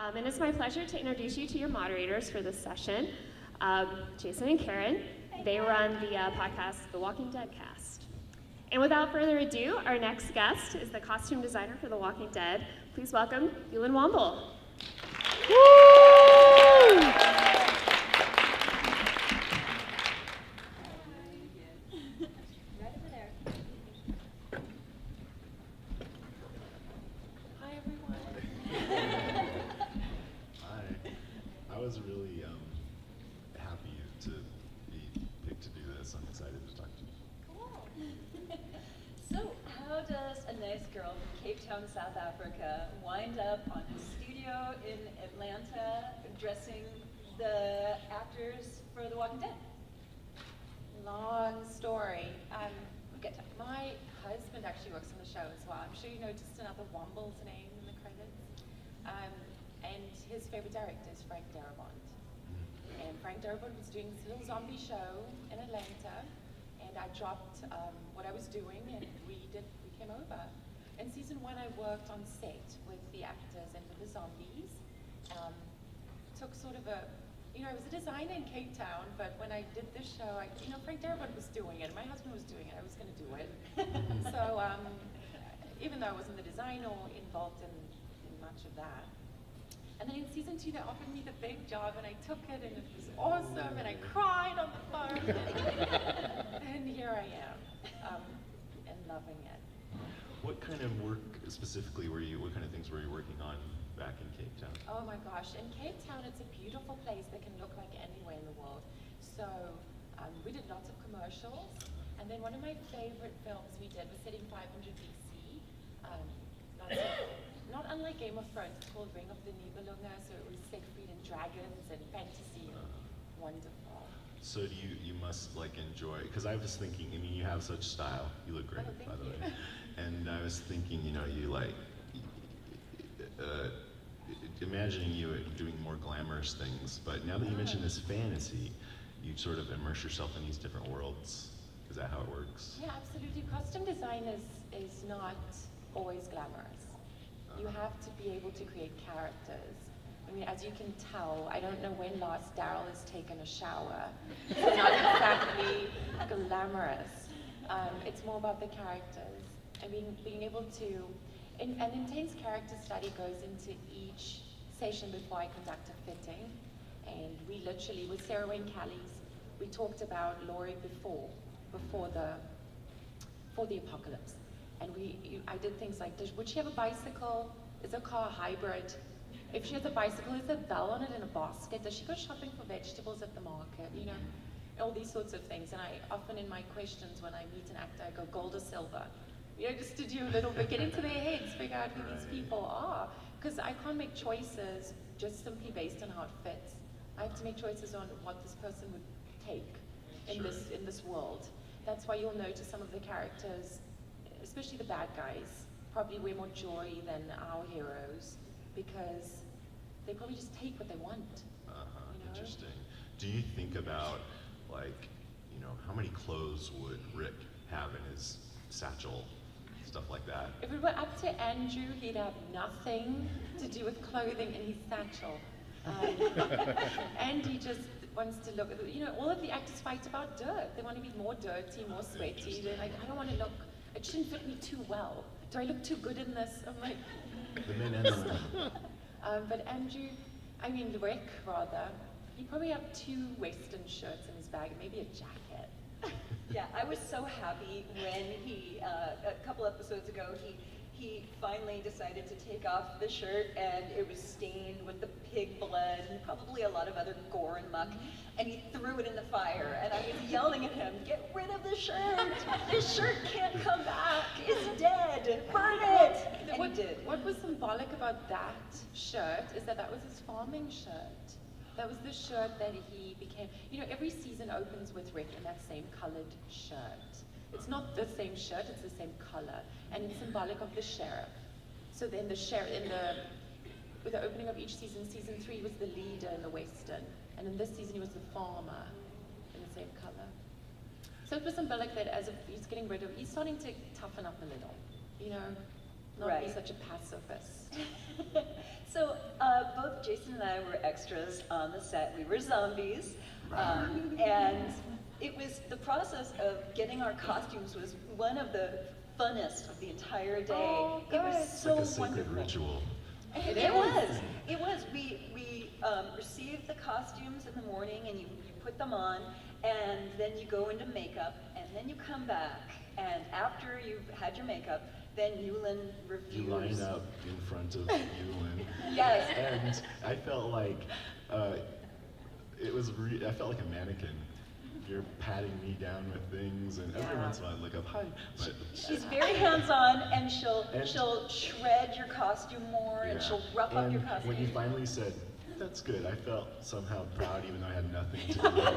And it's my pleasure to introduce you to your moderators for this session, Jason and Karen. They run the podcast, The Walking Dead Cast. And without further ado, our next guest is the costume designer for The Walking Dead. Please welcome Eulyn Womble. Woo! South Africa, wind up on the studio in Atlanta, dressing the actors for The Walking Dead. Long story. My husband actually works on the show as well. I'm sure you noticed another Womble's name in the credits. And his favorite director is Frank Darabont. And Frank Darabont was doing this little zombie show in Atlanta, and I dropped what I was doing, and we came over. In season 1, I worked on set with the actors and with the zombies. Took sort of I was a designer in Cape Town, but when I did this show, Frank Darabont was doing it, my husband was doing it, I was going to do it. So even though I wasn't the design or involved in much of that. And then in season 2, they offered me the big job, and I took it, and it was awesome, and I cried on the phone. And here I am, and loving it. What kind of work specifically what kind of things were you working on back in Cape Town? Oh my gosh, in Cape Town it's a beautiful place that can look like anywhere in the world. So we did lots of commercials, and then one of my favorite films we did was set in 500 BC. Not unlike Game of Thrones, it's called Ring of the Nibelunge, so it was Siegfried and dragons and fantasy and wonderful. So you must enjoy, because I was thinking, you have such style, you look great, by the way. And I was thinking, imagining you doing more glamorous things, but now that you mentioned this fantasy, you sort of immerse yourself in these different worlds. Is that how it works? Yeah, absolutely. Costume design is not always glamorous. You have to be able to create characters. As you can tell, I don't know when last Daryl has taken a shower. It's not exactly glamorous. It's more about the characters. Being able to, an intense character study goes into each session before I conduct a fitting. And we literally, with Sarah Wayne Callies, we talked about Laurie before the apocalypse. And I did things like, would she have a bicycle? Is her car a hybrid? If she has a bicycle, is there a bell on it in a basket? Does she go shopping for vegetables at the market? All these sorts of things. And I often in my questions when I meet an actor, I go gold or silver. Just to do a little bit, get into their heads, figure out who these people are. Because I can't make choices just simply based on how it fits. I have to make choices on what this person would take in this world. That's why you'll notice some of the characters, especially the bad guys, probably wear more jewelry than our heroes, because they probably just take what they want. Interesting. Do you think about, how many clothes would Rick have in his satchel? Stuff like that. If it were up to Andrew, he'd have nothing to do with clothing in his satchel. Andy just wants to look, all of the actors fight about dirt. They want to be more dirty, more sweaty. They're like, I don't want to look, it shouldn't fit me too well. Do I look too good in this? I'm like... The men and the women. But Andrew, Rick rather, he'd probably have 2 Western shirts in his bag and maybe a jacket. Yeah, I was so happy when he, a couple episodes ago, he finally decided to take off the shirt, and it was stained with the pig blood and probably a lot of other gore and muck, and he threw it in the fire, and I was yelling at him, get rid of the shirt! This shirt can't come back! It's dead! Burn it! And he did. What was symbolic about that shirt is that was his farming shirt. That was the shirt that he became, every season opens with Rick in that same colored shirt. It's not the same shirt, it's the same color, and it's symbolic of the sheriff. So then the sheriff, with the opening of each season 3 was the leader in the Western, and in this season he was the farmer in the same color. So it was symbolic that he's starting to toughen up a little, not be Right. such a pacifist. So both Jason and I were extras on the set. We were zombies, and it was the process of getting our costumes was one of the funnest of the entire day. Oh, it was good. It's so like a sacred wonderful. ritual. It was. It was. We received the costumes in the morning, and you put them on, and then you go into makeup, and then you come back, and after you've had your makeup, then Eulyn reviews. You line up in front of Eulyn. Yes. And I felt like I felt like a mannequin. You're patting me down with things, and every Yeah. once in a while I look up, hi. But She's very hands-on, and And- she'll shred your costume more, and yeah. she'll rough up your And costume. when you finally said, that's good, I felt somehow proud, even though I had nothing to do with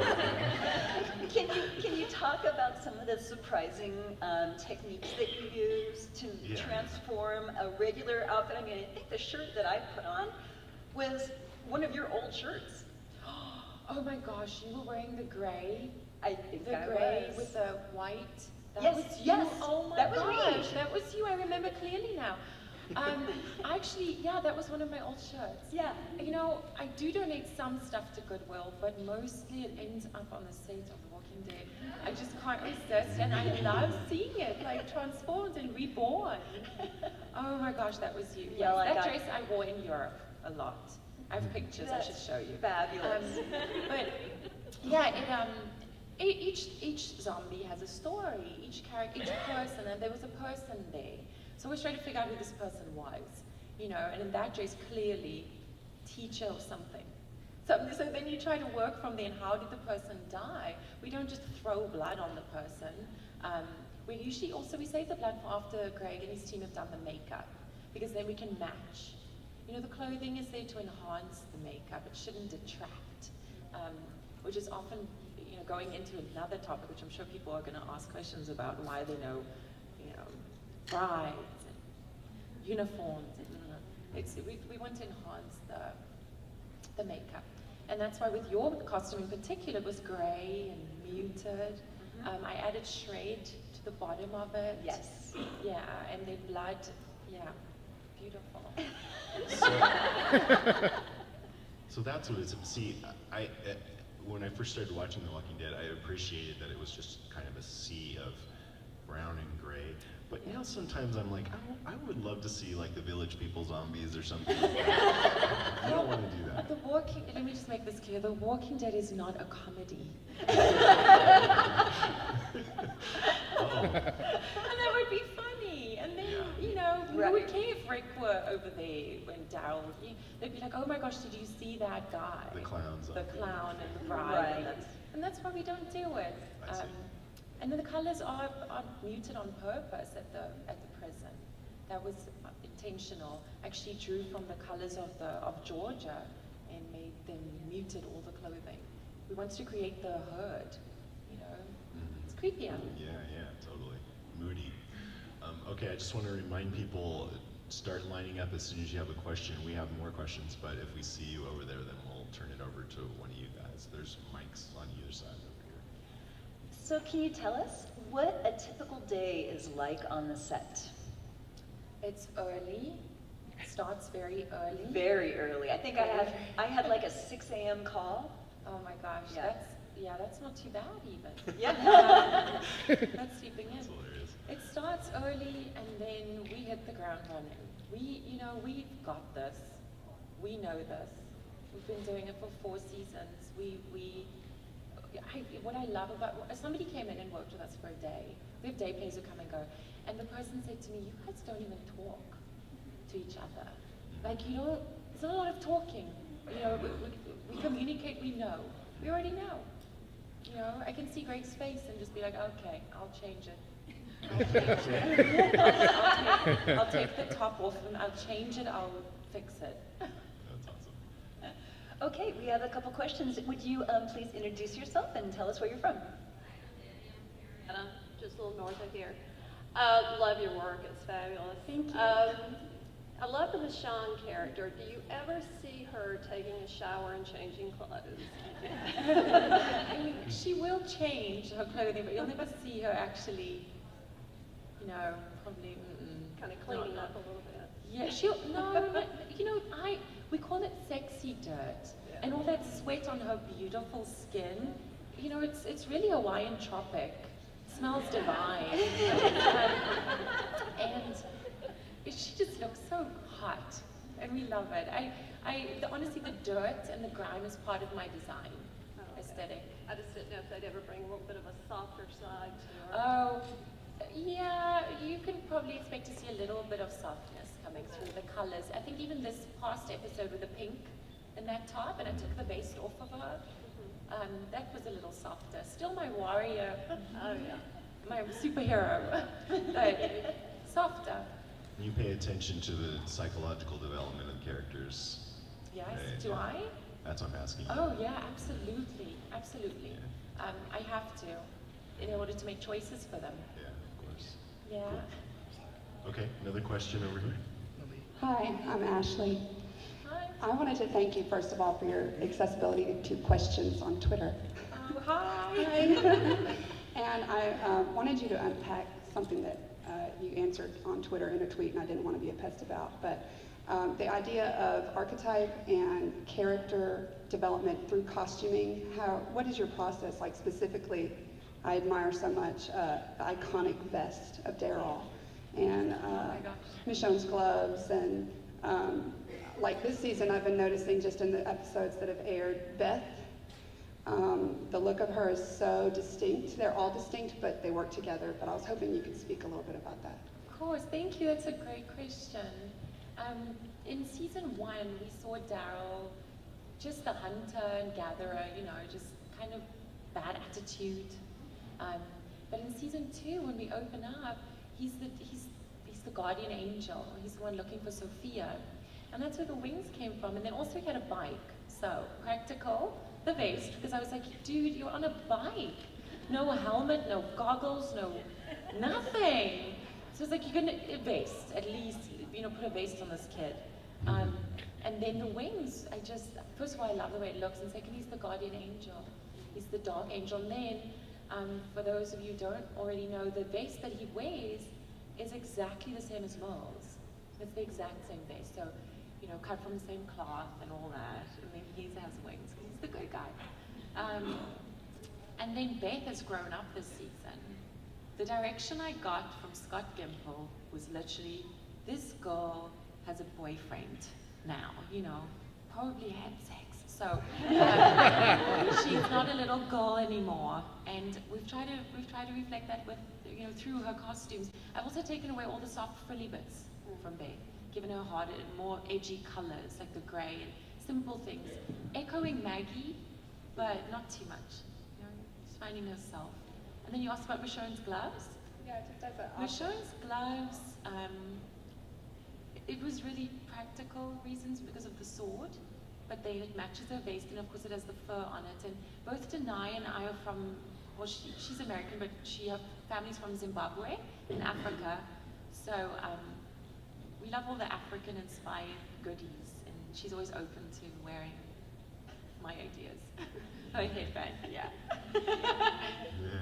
it. Can you talk about some of the surprising techniques that you use to Yeah. transform a regular outfit? I mean, I think the shirt that I put on was one of your old shirts. Oh my gosh, you were wearing the gray. I think The I gray was. with the white. That Yes, was you. yes, Oh my that was me. gosh, that was you. I remember clearly now. Actually, yeah, that was one of my old shirts. Yeah. You know, I do donate some stuff to Goodwill, but mostly it ends up on the set of The Walking Dead. I just can't resist, and I love seeing it, like transformed and reborn. Oh my gosh, that was you. Yeah, Yes, like that I- dress I wore in Europe a lot. I have pictures I should That's show you. fabulous. But yeah, each zombie has a story, each character, each person, and there was a person there. So we tried to figure out who this person was, you know, and in that dress, clearly, teacher of something. So then you try to work from there, and how did the person die? We don't just throw blood on the person. We usually also, we save the blood for after Greg and his team have done the makeup, because then we can match. You know, the clothing is there to enhance the makeup, it shouldn't detract, which is often, you know, going into another topic, which I'm sure people are going to ask questions about, why they know, you know, brides and uniforms. And, we want to enhance the makeup. And that's why with your costume in particular, it was grey and muted. I added shred to the bottom of it. Yes. Yeah, and then blood, yeah, beautiful. So that's what it's. See, when I first started watching The Walking Dead, I appreciated that it was just kind of a sea of brown and gray. But now sometimes I'm like, I would love to see like the Village People zombies or something like that. I don't want to do that. Let me just make this clear, The Walking Dead is not a comedy. Oh, And that would be funny. And then, Yeah. you know, who Right. would care if Rick were over there when Daryl, they'd be like, oh my gosh, did you see that guy? the clowns. The clown and the bride. Right. And that's why we don't do it. I see. And then the colors are muted on purpose at the prison. That was intentional. Actually drew from the colors of Georgia and made them muted all the clothing. We wanted to create the herd, you know. Mhm. It's creepy. Yeah, totally. Moody. Okay, I just want to remind people, start lining up as soon as you have a question. We have more questions, but if we see you over there, then we'll turn it over to one of you guys. There's mics on either side over here. So can you tell us what a typical day is like on the set? It's early. It starts very early. Very early. I think I had like a 6 a.m. call. Oh my gosh, Yeah. that's not too bad even. Yeah. That's sleeping in. That's hilarious. It starts early and then we hit the ground running. We've got this. We know this. We've been doing it for 4 seasons. What I love about, somebody came in and worked with us for a day. We have day players who come and go. And the person said to me, you guys don't even talk to each other. Like, there's not a lot of talking. You know, we communicate, we know. We already know. You know, I can see Greg's face and just be like, okay, I'll change it. I'll take the top off and I'll change it, I'll fix it. That's awesome. Okay, we have a couple questions. Would you please introduce yourself and tell us where you're from? Anna, just a little north of here. Love your work, it's fabulous. Thank you. I love the Michonne character. Do you ever see her taking a shower and changing clothes? I mean, she will change her clothing, but you'll never see her actually, probably. kind of cleaning up a little bit. Yeah, we call it sexy dirt. Yeah. And all that sweat on her beautiful skin, it's really Hawaiian tropic. It smells divine. And she just looks so hot, and we love it. Honestly, the dirt and the grime is part of my design aesthetic. I just didn't know if they'd ever bring a little bit of a softer side to her. Oh, yeah, you can probably expect to see a little bit of softness coming through the colors. I think even this past episode with the pink in that top, and I took the base off of her, that was a little softer. Still my warrior, my superhero, but softer. You pay attention to the psychological development of characters. Yes, Right. do I? That's what I'm asking. Oh yeah, absolutely. I have to, in order to make choices for them. Yeah, of course. Yeah. Cool. Okay, another question over here. Hi, I'm Ashley. Hi. I wanted to thank you, first of all, for your accessibility to questions on Twitter. Oh, hi. And I wanted you to unpack something that you answered on Twitter in a tweet, and I didn't want to be a pest about, but the idea of archetype and character development through costuming. What is your process like specifically? I admire so much the iconic vest of Daryl, and Michonne's gloves, and like this season I've been noticing just in the episodes that have aired, Beth, the look of her is so distinct. They're all distinct, but they work together. But I was hoping you could speak a little bit about that. Of course, thank you. That's a great question. In season 1, we saw Daryl, just the hunter and gatherer, just kind of bad attitude. But in season 2, when we open up, he's the guardian angel. He's the one looking for Sophia. And that's where the wings came from. And then also he had a bike. So practical, the vest, because I was like, dude, you're on a bike. No helmet, no goggles, no nothing. So it's like, you're gonna vest, at least, put a vest on this kid. And then the wings, first of all, I love the way it looks, and second, he's the guardian angel. He's the dark angel. And then, for those of you who don't already know, the vest that he wears is exactly the same as Merle's. It's the exact same vest. So, cut from the same cloth and all that. And then he has wings, because he's the good guy. And then Beth has grown up this season. The direction I got from Scott Gimple was literally, this girl has a boyfriend now, probably had sex. So she's not a little girl anymore. And we've tried to reflect that with, through her costumes. I've also taken away all the soft frilly bits from Beth, given her harder and more edgy colors, like the gray and simple things. Echoing Maggie, but not too much. Just finding herself. And then you asked about Michonne's gloves. Yeah, just as Michonne's gloves, it was really practical reasons because of the sword, but then it matches her vest, and of course it has the fur on it. And both Denai and I are from, well, she's American, but her family's from Zimbabwe in Africa. So we love all the African-inspired goodies, and she's always open to wearing my ideas. Her headband, yeah.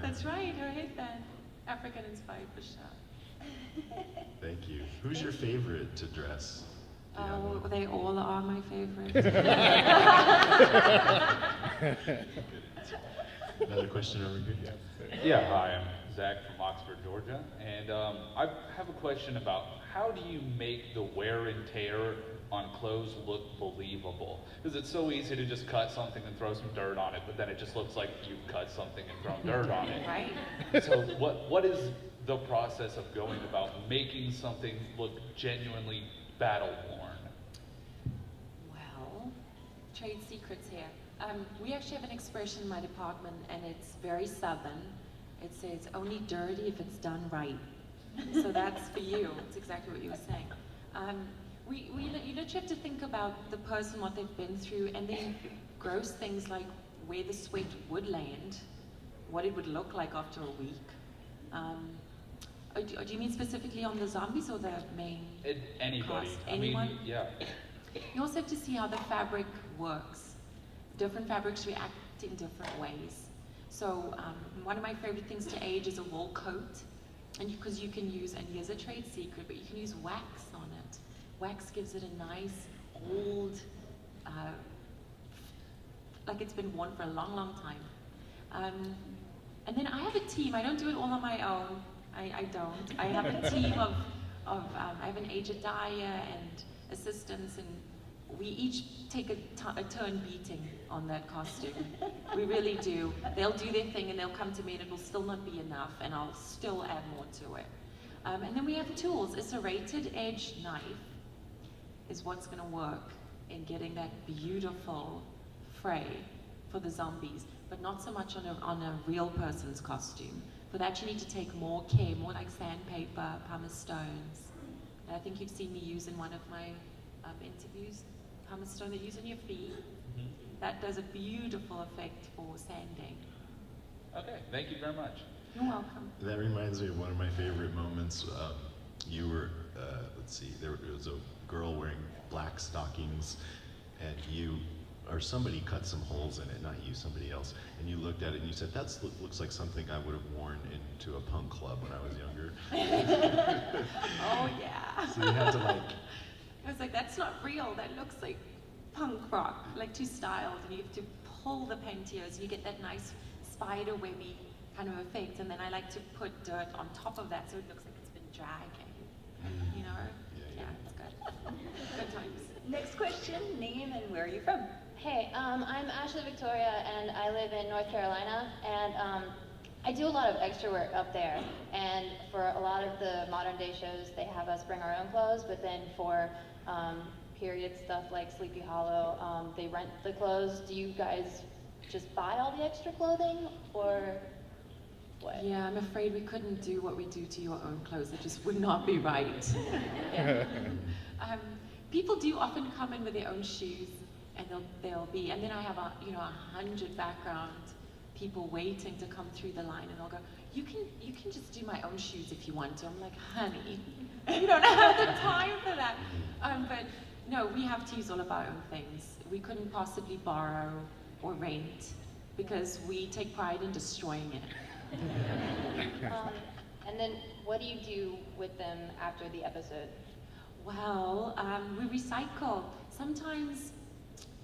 That's right, her headband. African-inspired for sure. Thank you. Who's your favorite to dress? Oh, they all are my favorite. Another question over here. Yeah, hi, I'm Zach from Oxford, Georgia, and I have a question about how do you make the wear and tear on clothes look believable? Because it's so easy to just cut something and throw some dirt on it, but then it just looks like you've cut something and thrown dirt on it. Right. So what is the process of going about making something look genuinely battle-worn? Well, trade secrets here. We actually have an expression in my department, and it's very Southern. It says, only dirty if it's done right. So that's for you. It's exactly what you were saying. You literally have to think about the person, what they've been through, and then gross things like where the sweat would land, what it would look like after a week. Do you mean specifically on the zombies or the main Anybody. cast? I Anyone? mean, yeah. You also have to see how the fabric works. Different fabrics react in different ways. So one of my favorite things to age is a wool coat. and because you can use, and here's a trade secret, but you can use wax on it. Wax gives it a nice old, like it's been worn for a long, long time. And then I have a team. I don't do it all on my own. I don't. I have a team of I have an agent dyer and assistants, and we each take a turn beating on that costume. We really do. They'll do their thing and they'll come to me, and it will still not be enough, and I'll still add more to it. And then we have tools. A serrated edge knife is what's going to work in getting that beautiful fray for the zombies, but not so much on a real person's costume. For that you need to take more care, more like sandpaper, pumice stones. And I think you've seen me use in one of my interviews, pumice stone that you use on your feet. Mhm. That does a beautiful effect for sanding. Okay, thank you very much. You're welcome. That reminds me of one of my favorite moments. You were, let's see, there was a girl wearing black stockings, and you, or somebody cut some holes in it, not you, somebody else, and you looked at it and you said, that looks like something I would have worn into a punk club when I was younger. Oh yeah. So you had to like, I was like, that's not real. That looks like punk rock, like too styled. And you have to pull the pantyhose, and you get that nice spider webby kind of effect. And then I like to put dirt on top of that, so it looks like it's been dragging. You know? Yeah. It's good. Good times. Next question, name and where are you from? Hey, I'm Ashley Victoria, and I live in North Carolina, and I do a lot of extra work up there, and for a lot of the modern day shows, they have us bring our own clothes, but then for period stuff like Sleepy Hollow, they rent the clothes. Do you guys just buy all the extra clothing, or what? Yeah, I'm afraid we couldn't do what we do to your own clothes. It just would not be right. People do often come in with their own shoes, and they'll be, and then I have 100 background people waiting to come through the line, and they'll go, you can just do my own shoes if you want to. I'm like, honey, you don't have the time for that. But no, we have to use all of our own things. We couldn't possibly borrow or rent, because we take pride in destroying it. And then what do you do with them after the episode? Well, we recycle. Sometimes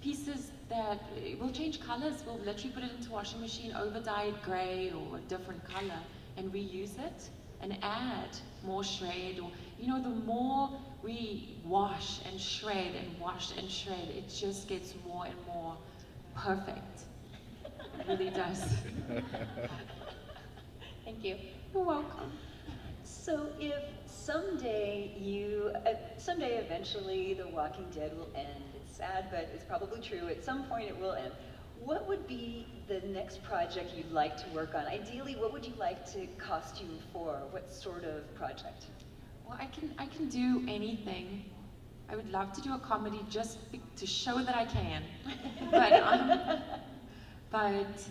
pieces that will change colors, we'll literally put it into washing machine, over dye it gray or a different color, and reuse it and add more shred. Or, the more we wash and shred and wash and shred, it just gets more and more perfect. It really does. Thank you. You're welcome. So if someday eventually The Walking Dead will end, it's sad, but it's probably true, at some point it will end, what would be the next project you'd like to work on? Ideally, what would you like to costume for? What sort of project? Well, I can do anything. I would love to do a comedy just to show that I can. But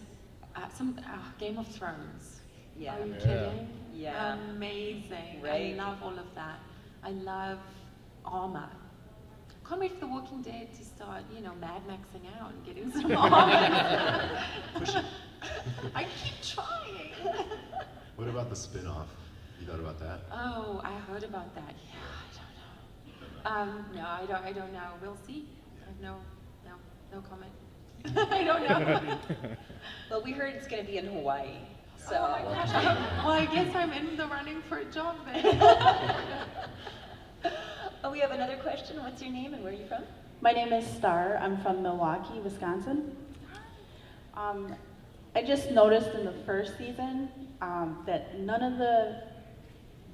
some Game of Thrones. Yeah. Are you kidding? Yeah. Amazing. Right. I love all of that. I love armor. Can't wait for The Walking Dead to start, Mad Maxing out and getting some armor. I keep trying. what about the spin-off? You thought about that? Oh, I heard about that. Yeah, I don't know. No, I don't know. We'll see. No comment. I don't know. Well, we heard it's going to be in Hawaii. So. Oh my gosh. Well, I guess I'm in the running for a job then. Oh, we have another question. What's your name and where are you from? My name is Star. I'm from Milwaukee, Wisconsin. I just noticed in the first season that none of the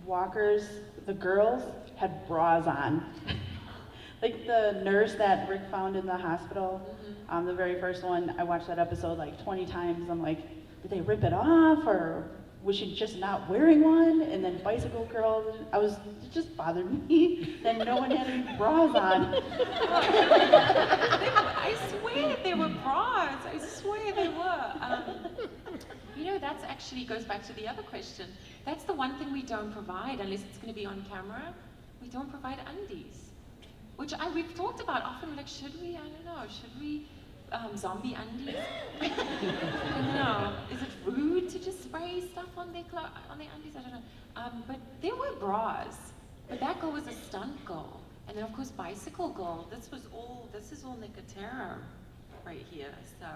walkers, the girls, had bras on. Like the nurse that Rick found in the hospital, the very first one, I watched that episode like 20 times. I'm like, did they rip it off, or was she just not wearing one? And then Bicycle Girl, it just bothered me that no one had any bras on. I swear there were bras. I swear there were. That actually goes back to the other question. That's the one thing we don't provide unless it's going to be on camera. We don't provide undies, which we've talked about often. We're like, should we? I don't know. Should we zombie undies. I don't know. Is it rude to just spray stuff on their undies? I don't know. But there were bras. But that girl was a stunt girl. And then of course Bicycle Girl. This is all Nicotera right here. So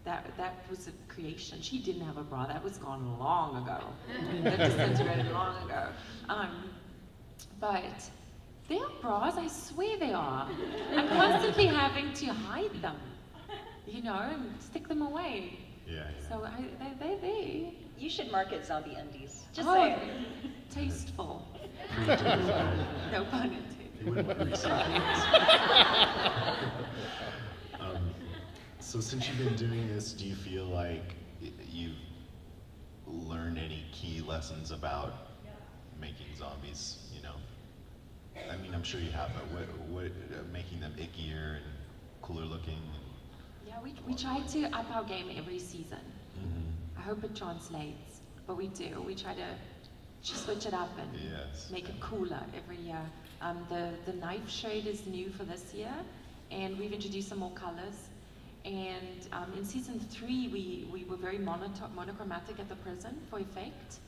that was a creation. She didn't have a bra. That was gone long ago. That disintegrated long ago. But they are bras, I swear they are. I'm constantly having to hide them, you know, and stick them away. Yeah. So they. You should market zombie undies. Just Oh, saying. tasteful. Pre-dignified. No pun intended. You wouldn't want to So since you've been doing this, do you feel like you've learned any key lessons about making zombies, you know? I mean, I'm sure you have, but what making them ickier and cooler looking? Yeah, we try to up our game every season. Mm-hmm. I hope it translates, but we do. We try to just switch it up and make it cooler every year. The knife shade is new for this year, and we've introduced some more colors. And in season 3, we were very monochromatic at the prison for effect.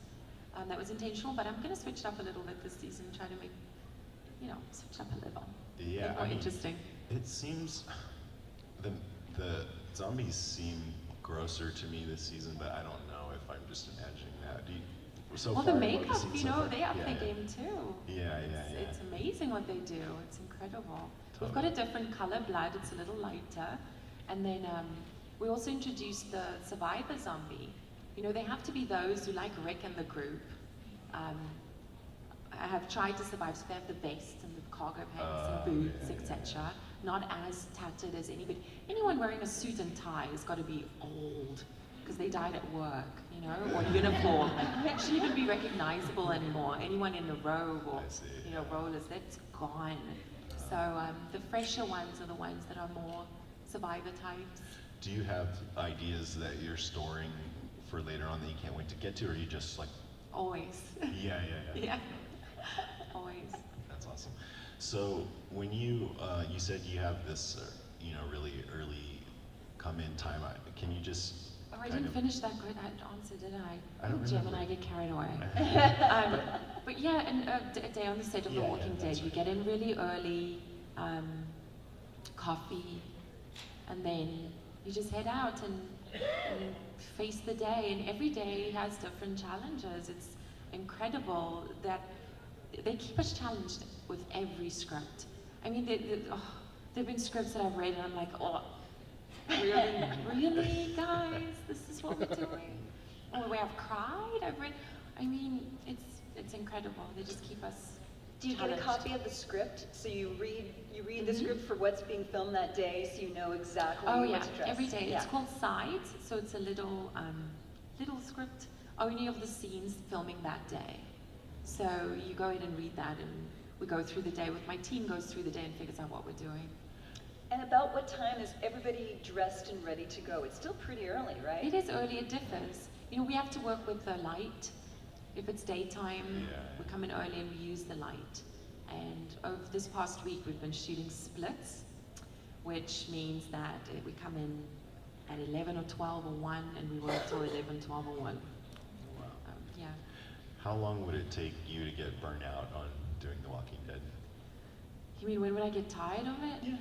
That was intentional, but I'm going to switch it up a little bit this season, try to make, you know, switch up a little. Yeah, more interesting. It seems the zombies seem grosser to me this season, but I don't know if I'm just imagining that. Well, the makeup, you know, they up their game too. Yeah. It's amazing what they do. It's incredible. We've got a different color blood. It's a little lighter. And then we also introduced the survivor zombie. You know, they have to be those who, like Rick and the group, have tried to survive. So they have the vest and the cargo pants and boots, etc. Not as tattered as anybody. Anyone wearing a suit and tie has got to be old because they died at work, you know, or uniform. They shouldn't even be recognizable anymore. Anyone in the robe or rollers, that's gone. So the fresher ones are the ones that are more survivor types. Do you have ideas that you're storing for later on that you can't wait to get to, or are you just like... Always. Yeah. Yeah, always. That's awesome. So when you said you have this, really early come-in time, can you just... Oh, I didn't finish that good answer, did I? I don't Jim remember. and I get carried away. But yeah, and a day on the set of The Walking Dead, you get in really early, coffee, and then you just head out and face the day, and every day has different challenges. It's incredible that they keep us challenged with every script. I mean, there've been scripts that I've read and I'm like, oh, really, guys? This is what we're doing? Or where I've cried, I mean, it's incredible. They just keep us Do you get a copy of the script? So you read the script for what's being filmed that day, so you know exactly what to dress. Every day. Yeah. It's called Sides, so it's a little script only of the scenes filming that day. So you go in and read that, and we go through the day with my team, goes through the day and figures out what we're doing. And about what time is everybody dressed and ready to go? It's still pretty early, right? It is early, it differs. You know, we have to work with the light. If it's daytime, we come in early and we use the light. And over this past week, we've been shooting splits, which means that we come in at 11 or 12 or 1, and we work till 11, 12 or 1. Wow. Yeah. How long would it take you to get burnt out on doing The Walking Dead? You mean when would I get tired of it? Yeah.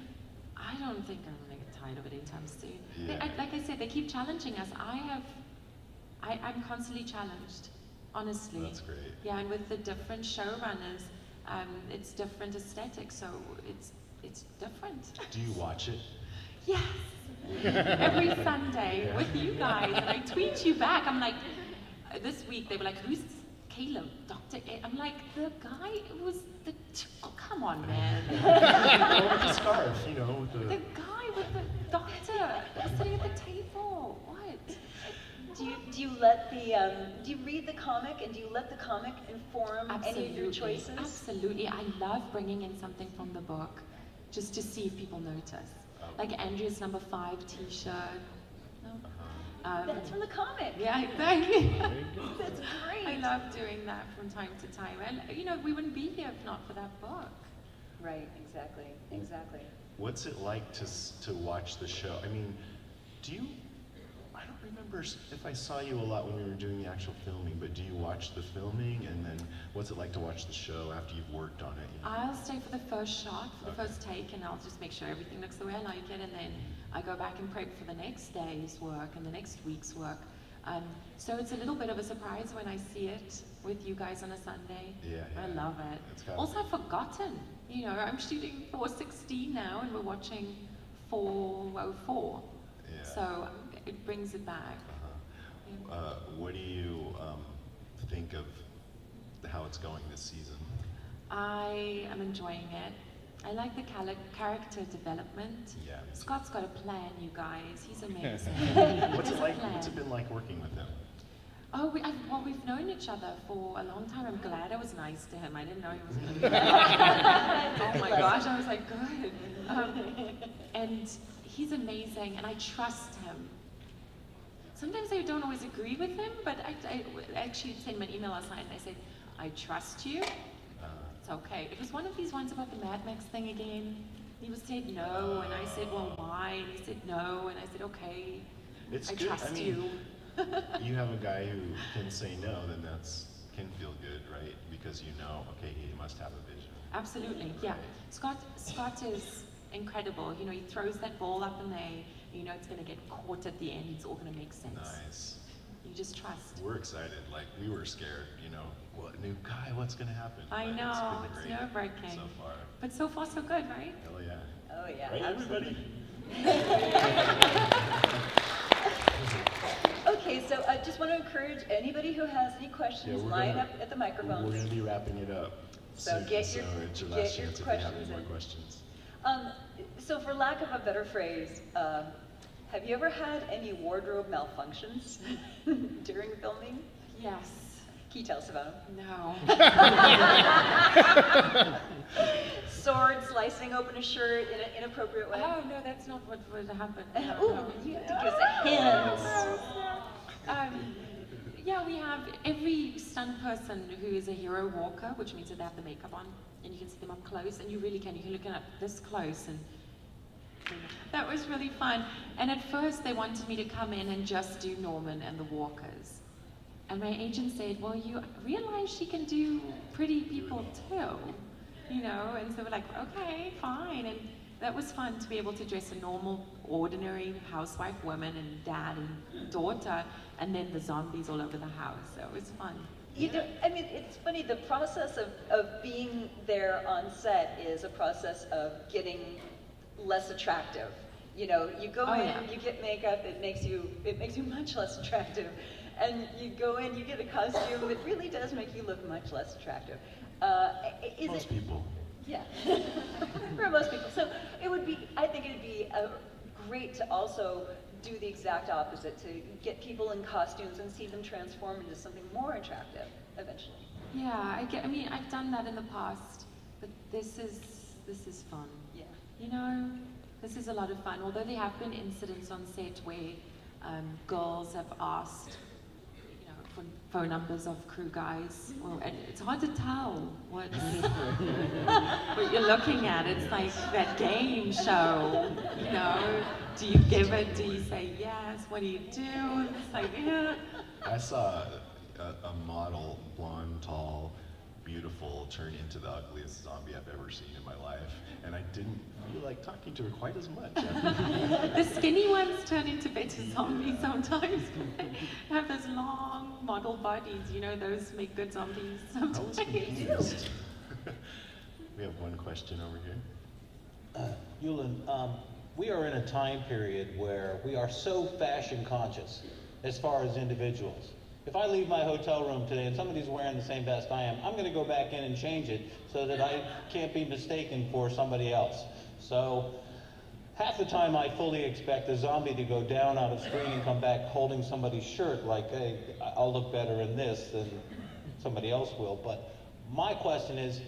I don't think I'm gonna get tired of it anytime soon. Yeah. Like I said, they keep challenging us. I'm constantly challenged, honestly. That's great. Yeah, and with the different showrunners, it's different aesthetics, so it's different. Do you watch it? Yes, every Sunday with you guys, and I tweet you back. I'm like, this week they were like, "Who's Caleb, Dr. Ed?" I'm like, the guy was the. Oh, come on, man. Well, with the scarf, you know. With The guy with the doctor sitting at the table. What? Do you let the do you read the comic, and do you let the comic inform any of your choices? Absolutely. I love bringing in something from the book just to see if people notice. Like Andrea's number 5 t-shirt. No? That's from the comic. Yeah, exactly. That's great. I love doing that from time to time. And, you know, we wouldn't be here if not for that book. Right, exactly. what's it like to watch the show? I mean, I don't remember if I saw you a lot when we were doing the actual filming, but do you watch the filming, and then what's it like to watch the show after you've worked on it? You know? I'll stay for the first shot, for the first take, and I'll just make sure everything looks the way I like it, and then I go back and prep for the next day's work and the next week's work. So it's a little bit of a surprise when I see it with you guys on a Sunday. Yeah. I love it. Also, I've forgotten. You know, I'm shooting 4:16 now, and we're watching 4:04. Yeah. So it brings it back. What do you think of how it's going this season? I am enjoying it. I like the character development. Yeah. Scott's got a plan, you guys. He's amazing. What's it like? What's it been like working with him? Oh, we've known each other for a long time. I'm glad I was nice to him. I didn't know he was going to be like, oh my gosh, I was like, good. And he's amazing, and I trust him. Sometimes I don't always agree with him, but I actually sent him an email last night, and I said, I trust you. It's okay. It was one of these ones about the Mad Max thing again. He was said no, and I said, well, why? And he said no, and I said, okay, It's I good. trust I mean, you. you have a guy who can say no, then can feel good, right? Because you know, okay, he must have a vision. Absolutely, yeah. Scott is incredible. You know, he throws that ball up in there. You know it's going to get caught at the end. It's all going to make sense. Nice. You just trust. We're excited. Like, we were scared, you know, what new guy, what's going to happen? I But know, it's it's been great nerve-wracking. so far. But so far, so good, right? Hell yeah. Oh yeah, Right, absolutely. everybody? Okay, so I just want to encourage anybody who has any questions, line up at the We're microphones. going to be wrapping it up. So soon, get your- it's your get last your chance if you have questions any more in. questions. So for lack of a better phrase, have you ever had any wardrobe malfunctions during filming? Yes. Can you tell us about them? No. Sword slicing open a shirt in an inappropriate way? Oh, no, that's not what would happen. Ooh, you have to give us a hint. Yeah, we have every stunt person who is a hero walker, which means that they have the makeup on, and you can see them up close, and you can look up this close, and that was really fun. And at first, they wanted me to come in and just do Norman and the walkers. And my agent said, well, you realize she can do pretty people too, you know? And so we're like, okay, fine. And that was fun to be able to dress a normal, ordinary housewife woman and dad and daughter, and then the zombies all over the house. So it was fun. You know, I mean, it's funny, the process of being there on set is a process of getting less attractive. You know, you go in, yeah. you get makeup, it makes you much less attractive. And you go in, you get a costume, it really does make you look much less attractive. Most people. Yeah, for most people. So I think it'd be great to also do the exact opposite, to get people in costumes and see them transform into something more attractive eventually. Yeah, I mean, I've done that in the past, but this is fun. Yeah. You know, this is a lot of fun. Although there have been incidents on set where girls have asked, you know, for phone numbers of crew guys. Well, and it's hard to tell what you're looking at. It's like that game show, you know. Do you give it? Do you say yes? What do you do? It's like, yeah. I saw a model, blonde, tall, beautiful, turn into the ugliest zombie I've ever seen in my life, and I didn't feel like talking to her quite as much. The skinny ones turn into better zombies sometimes. They have those long model bodies, you know, those make good zombies I was sometimes. confused. We have one question over here. Eulyn, we are in a time period where we are so fashion conscious as far as individuals. If I leave my hotel room today and somebody's wearing the same vest I am, I'm going to go back in and change it so that I can't be mistaken for somebody else. So half the time I fully expect a zombie to go down on a screen and come back holding somebody's shirt like, hey, I'll look better in this than somebody else will. But my question is,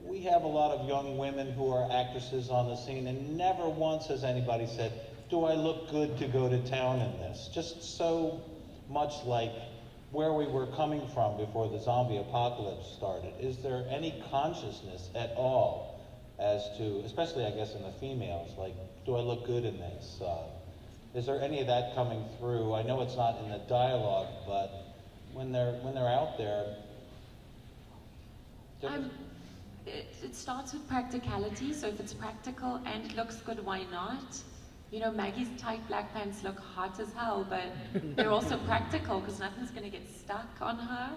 we have a lot of young women who are actresses on the scene, and never once has anybody said, do I look good to go to town in this? Just so much like where we were coming from before the zombie apocalypse started. Is there any consciousness at all as to, especially I guess in the females, like, do I look good in this? Is there any of that coming through? I know it's not in the dialogue, but when they're out there, It starts with practicality, so if it's practical and it looks good, why not? You know, Maggie's tight black pants look hot as hell, but they're also practical because nothing's going to get stuck on her.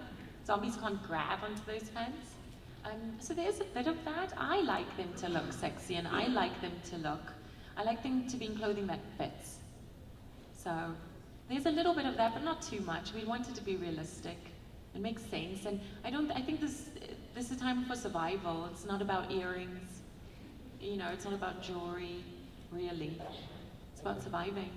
Zombies can't grab onto those pants. So there's a bit of that. I like them to look sexy, and I like them to be in clothing that fits. So there's a little bit of that, but not too much. We want it to be realistic. It makes sense, and I think this is a time for survival. It's not about earrings, you know, it's not about jewelry, really. It's about surviving.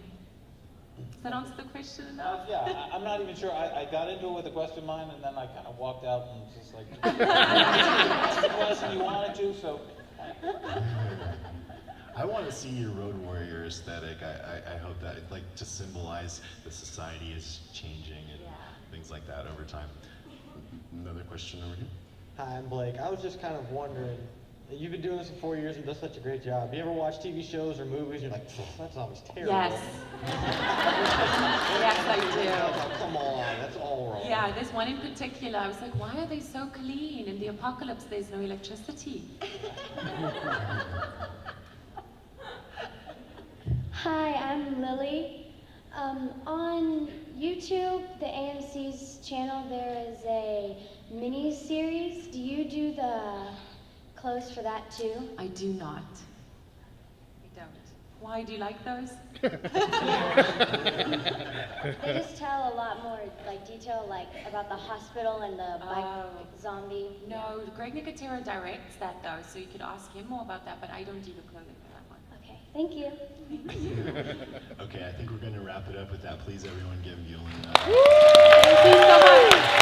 Does that answer the question enough? Yeah, I'm not even sure. I got into it with a question in mind, and then I kind of walked out and just like, that's the question you wanted to, so. I want to see your road warrior aesthetic. I hope that, like, to symbolize the society is changing and things like that over time. Another question over here. Hi, I'm Blake. I was just kind of wondering, you've been doing this for 4 years and done such a great job. You ever watch TV shows or movies and you're like, that's always terrible? Yes. Yes, I do. Oh, come on, that's all wrong. Yeah, there's one in particular. I was like, why are they so clean? In the apocalypse, there's no electricity. Hi, I'm Lily. On YouTube, the AMC's channel, there is a mini-series. Do you do the clothes for that too? I do not. I don't. Why, do you like those? They just tell a lot more like detail, like about the hospital and the zombie. No, Greg Nicotero directs that though, so you could ask him more about that, but I don't do the clothing for that one. Okay, thank you. Okay, I think we're going to wrap it up with that. Please, everyone, give Eulyn Thank you so much.